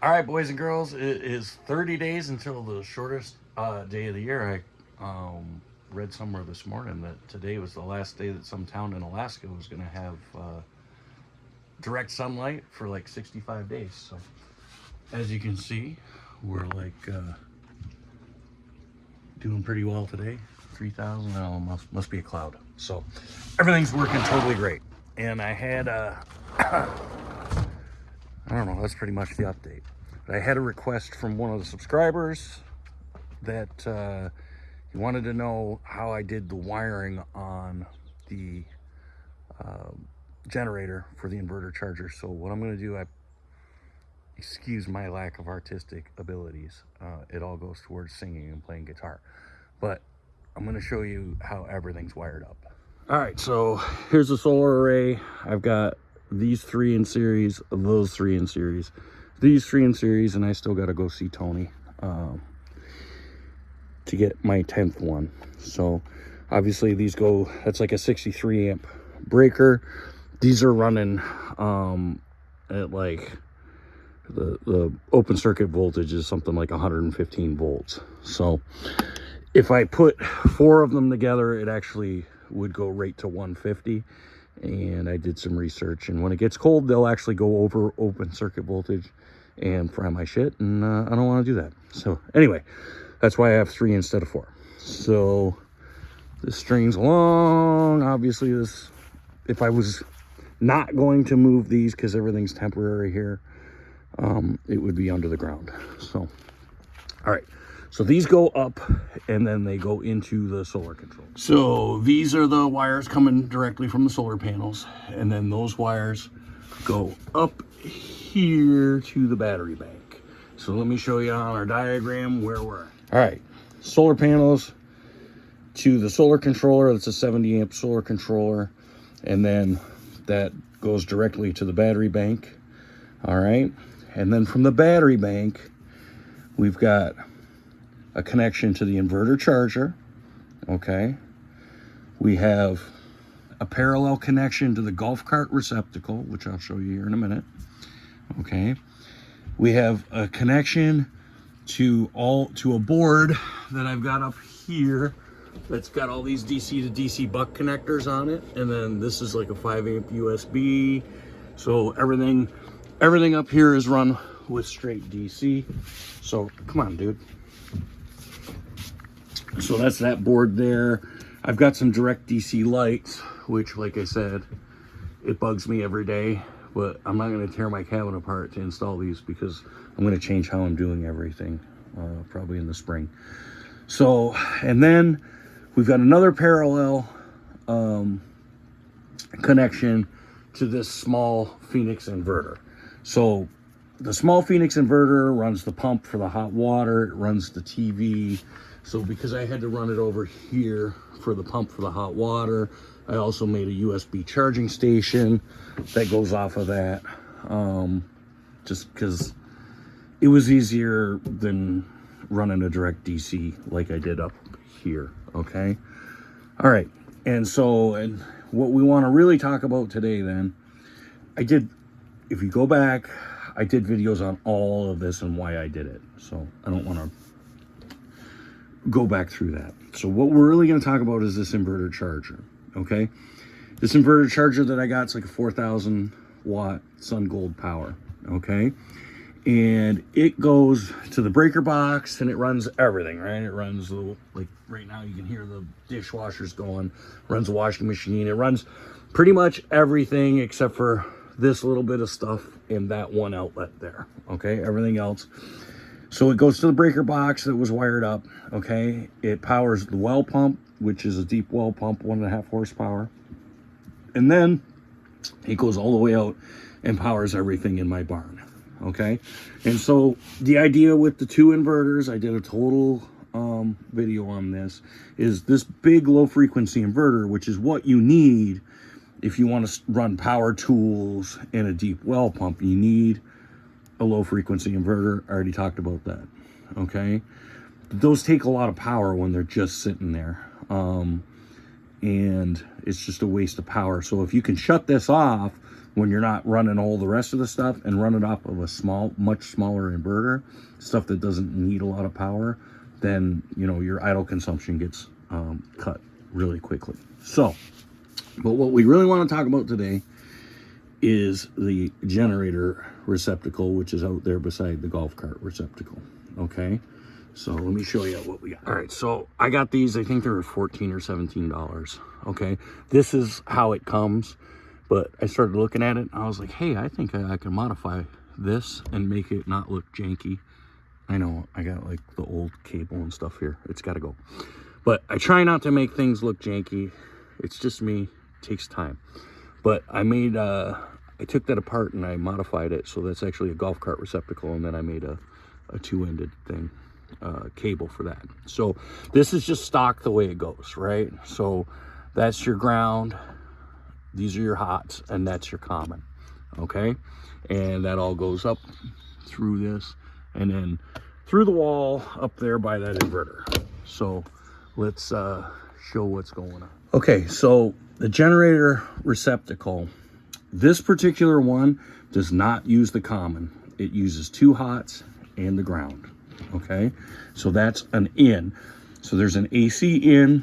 All right, boys and girls, it is 30 days until the shortest day of the year. I read somewhere this morning that today was the last day that some town in Alaska was going to have direct sunlight for like 65 days. So, as you can see, we're doing pretty well today. 3,000, oh, must be a cloud. So, everything's working totally great. And I had I don't know, that's pretty much the update. But I had a request from one of the subscribers that he wanted to know how I did the wiring on the uh, generator for the inverter charger. So what I'm going to do, excuse my lack of artistic abilities. It all goes towards singing and playing guitar. But I'm going to show you how everything's wired up. All right, so here's the solar array. I've got these three in series, those three in series, these three in series, and I still got to go see Tony to get my 10th one. So obviously these go, that's like a 63 amp breaker. These are running at like the open circuit voltage is something like 115 volts. So if I put four of them together, it actually would go right to 150. And I did some research, and when it gets cold, they'll actually go over open circuit voltage and fry my shit, and I don't want to do that. So anyway, that's why I have three instead of four. So this string's long. Obviously this, if I was not going to move these because everything's temporary here, it would be under the ground. So all right, so these go up and then they go into the solar control. So these are the wires coming directly from the solar panels, and then those wires go up here to the battery bank. So let me show you on our diagram where we're at. All right, solar panels to the solar controller. That's a 70 amp solar controller, and then that goes directly to the battery bank. All right, and then from the battery bank we've got a connection to the inverter charger. Okay, we have a parallel connection to the golf cart receptacle, which I'll show you here in a minute. Okay, we have a connection to a board that I've got up here that's got all these DC to DC buck connectors on it, and then this is like a 5 amp USB. So everything up here is run with straight DC. So come on, dude. So that's that board there. I've got some direct DC lights, which, like I said, it bugs me every day, but I'm not going to tear my cabin apart to install these because I'm going to change how I'm doing everything, probably in the spring. So, and then we've got another parallel connection to this small Phoenix inverter. So the small Phoenix inverter runs the pump for the hot water, it runs the TV. So because I had to run it over here for the pump for the hot water, I also made a USB charging station that goes off of that, just because it was easier than running a direct DC like I did up here. Okay, all right, and what we want to really talk about today then, if you go back, I did videos on all of this and why I did it, so I don't want to go back through that. So what we're really going to talk about is this inverter charger. Okay, this inverter charger that I got, it's like a 4,000 watt Sun Gold power. Okay, and it goes to the breaker box and it runs everything, right? It runs like right now you can hear the dishwashers going, runs a washing machine, it runs pretty much everything except for this little bit of stuff in that one outlet there. Okay, everything else. So it goes to the breaker box that was wired up. Okay, it powers the well pump, which is a deep well pump, 1.5 horsepower, and then it goes all the way out and powers everything in my barn. Okay, and so the idea with the two inverters, I did a total video on this, is this big low frequency inverter, which is what you need if you want to run power tools and a deep well pump. You need a low frequency inverter. I already talked about that. Okay, those take a lot of power when they're just sitting there, and it's just a waste of power. So if you can shut this off when you're not running all the rest of the stuff and run it off of a much smaller inverter, stuff that doesn't need a lot of power, then, you know, your idle consumption gets cut really quickly. So, but what we really want to talk about today is the generator receptacle, which is out there beside the golf cart receptacle. Okay, so let me show you what we got. All right, so I got these. I think they were $14 or $17. Okay, this is how it comes. But I started looking at it and I was like, hey, I think I can modify this and make it not look janky. I know I got like the old cable and stuff here. It's got to go. But I try not to make things look janky. It's just me. It takes time. But I made, I took that apart and I modified it. So that's actually a golf cart receptacle. And then I made a two-ended thing, cable for that. So this is just stock the way it goes, right? So that's your ground. These are your hots, and that's your common, okay? And that all goes up through this, and then through the wall up there by that inverter. So let's show what's going on. Okay, so the generator receptacle, this particular one does not use the common. It uses 2 hots and the ground, okay? So that's an in. So there's an AC in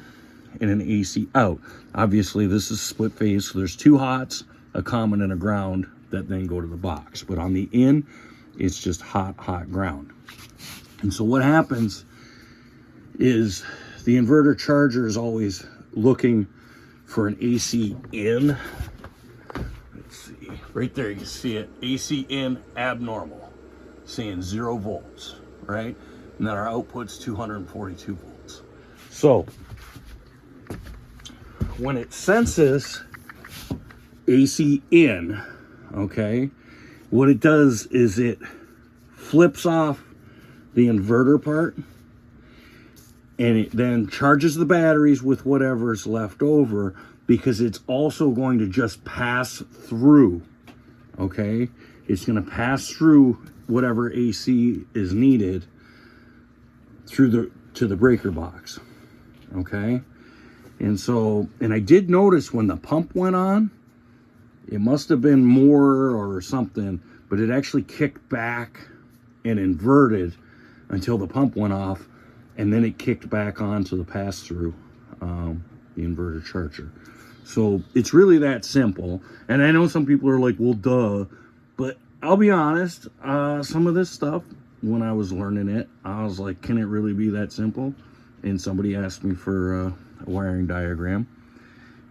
and an AC out. Obviously this is split phase, so there's 2 hots, a common and a ground that then go to the box. But on the in, it's just hot ground. And so what happens is the inverter charger is always looking for an AC in. Let's see, right there you can see it, AC in abnormal, saying 0 volts, right? And then our output's 242 volts. So when it senses AC in, okay, what it does is it flips off the inverter part and it then charges the batteries with whatever's left over, because it's also going to just pass through, okay? It's going to pass through whatever AC is needed through to the breaker box, okay? And so, and I did notice when the pump went on, it must have been more or something, but it actually kicked back and inverted until the pump went off, and then it kicked back onto the pass-through, the inverter charger. So it's really that simple. And I know some people are like, well, duh. But I'll be honest, some of this stuff, when I was learning it, I was like, can it really be that simple? And somebody asked me for a wiring diagram,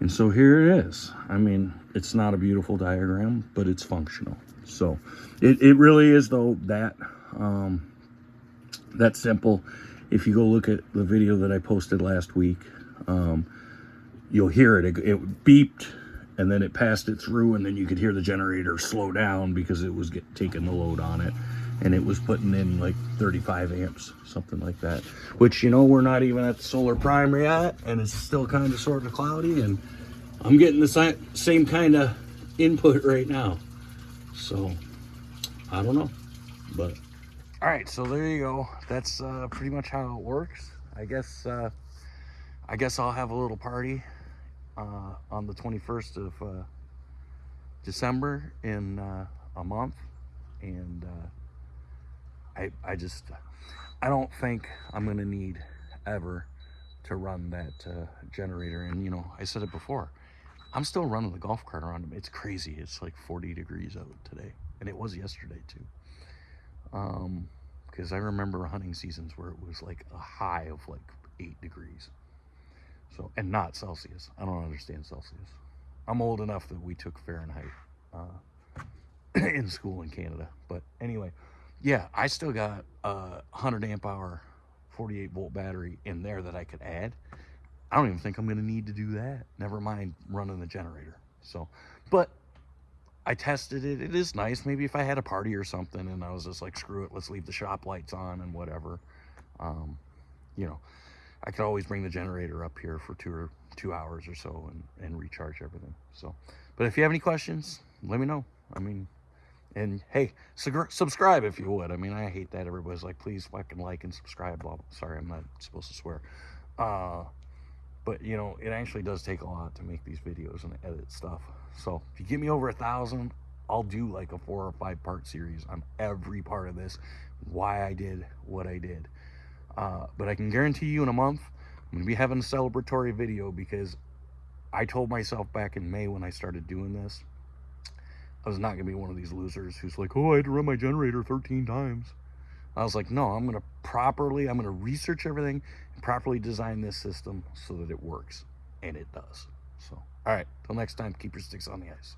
and so here it is. I mean, it's not a beautiful diagram, but it's functional. So it really is, though, that that simple. If you go look at the video that I posted last week, you'll hear it. It beeped, and then it passed it through, and then you could hear the generator slow down because it was taking the load on it. And it was putting in like 35 amps, something like that. Which, you know, we're not even at the solar primer yet, and it's still kind of sort of cloudy, and I'm getting the same kind of input right now. So, I don't know, but. All right, so there you go. That's pretty much how it works. I guess I'll have a little party on the 21st of December in a month, and I don't think I'm gonna need ever to run that generator. And, you know, I said it before, I'm still running the golf cart around them. It's crazy. It's like 40 degrees out today, and it was yesterday too. Because I remember hunting seasons where it was like a high of like 8 degrees. So, and not Celsius. I don't understand Celsius. I'm old enough that we took Fahrenheit in school in Canada. But anyway, yeah, I still got a 100 amp hour 48 volt battery in there that I could add. I don't even think I'm gonna need to do that. Never mind running the generator. So, but I tested it. It is nice. Maybe if I had a party or something and I was just like, screw it, let's leave the shop lights on and whatever. You know, I could always bring the generator up here for 2 hours or so and recharge everything. So, but if you have any questions, let me know. I mean, and hey, subscribe if you would. I mean, I hate that everybody's like, please fucking like and subscribe. Blah, blah. Sorry, I'm not supposed to swear. But you know, it actually does take a lot to make these videos and edit stuff. So if you get me over 1,000, I'll do like a 4 or 5 part series on every part of this, why I did what I did. But I can guarantee you in a month, I'm going to be having a celebratory video, because I told myself back in May when I started doing this, I was not going to be one of these losers who's like, oh, I had to run my generator 13 times. I was like, no, I'm going to research everything and properly design this system so that it works. And it does. So, all right, till next time, keep your sticks on the ice.